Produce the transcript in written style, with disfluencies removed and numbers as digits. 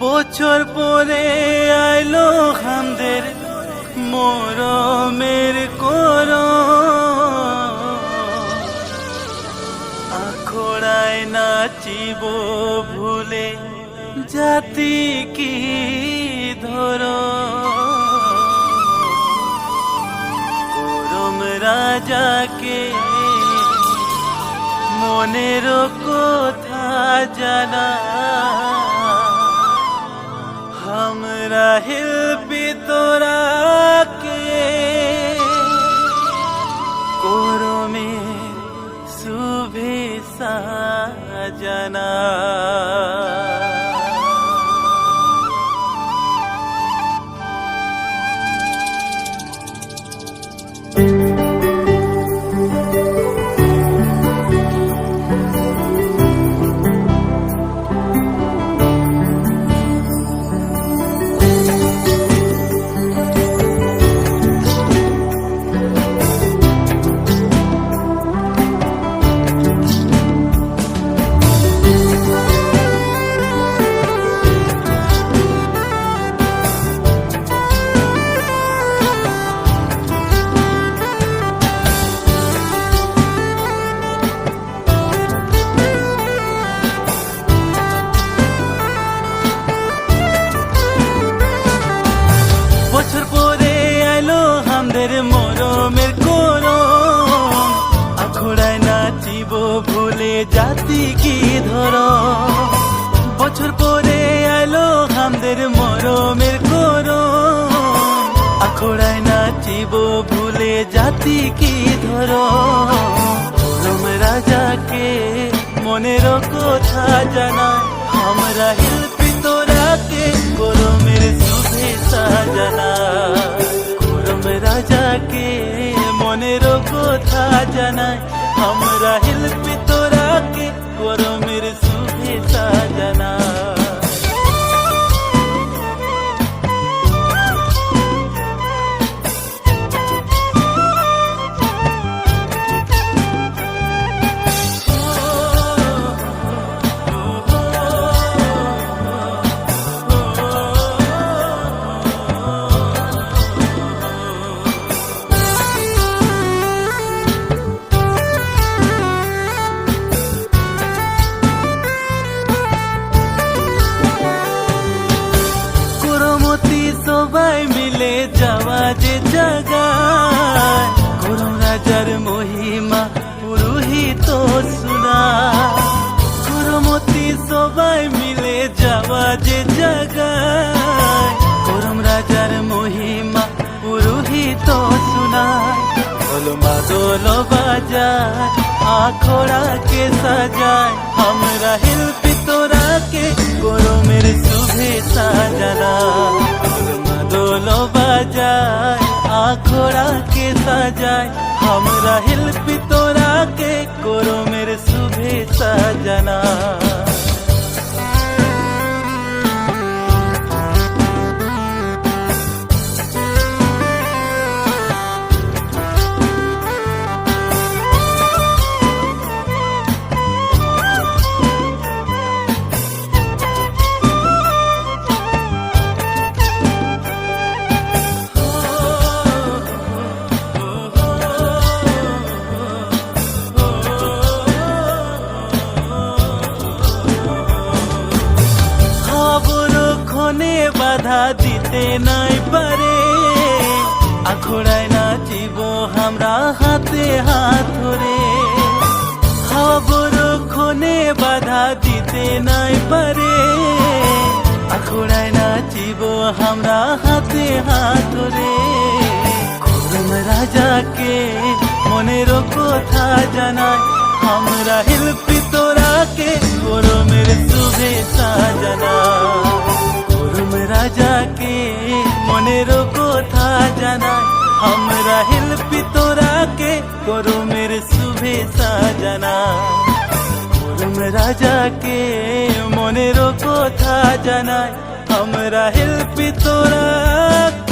বছর পরে আইলো আমাদের মরমের আখড়ায় নাচিব ভুলে জাতি কি ধর করম রাজাকে মনের কথা জানা हमरा हिलपि तोरा के कोरो में सुबह साजना মরমের করম আখড়ায় নাচিব ভুলে জাতি কি ধর বছর পরে আইলো আমাদের মরমের করম আখড়ায় নাচিব ভুলে জাতি কি ধর করম রাজাকে মনের কথা জানায় আমরা হিলপি তোরাকে করমের শুভেচ্ছা জানায় রাজাকে মনের কথা জানায় আমরা হিলপি তোরাকে করমের শুভেচ্ছা জানায় সবাই মিলে যাওয়া যে জায়গায় করম রাজার মহিমা পুরোহিত শুনা করমতি সবাই মিলে যাওয়া যে জায়গায় করম রাজার মহিমা পুরোহিত শুনা ঢোল মাদল বাজায় আখড়াকে সাজায় আমরা হিলপি তোরাকে করমের শুভেচ্ছা জানায় ঢোল বাজায় আখড়াকে সাজায় আমরা হিলপি তোরাকে করমের শুভেচ্ছা জানায় বাধা দিতে নাই পারে আখড়ায় নাচিব আমরা হাতে হাত ধরে হাওয়া বরক্ষণে বাধা দিতে নাই পারে আখড়ায় নাচিব আমরা হাতে হাত ধরে করম রাজাকে মনের কথা জানায় আমরা হিলপি তোরাকে করমের শুভেচ্ছা জানায় রাজাকে মনের কথা জানায় আমরা হিলপি তোরাকে করমের শুভেচ্ছা জানায় করম রাজাকে মনের কথা জানায় আমরা হিলপি তোরাকে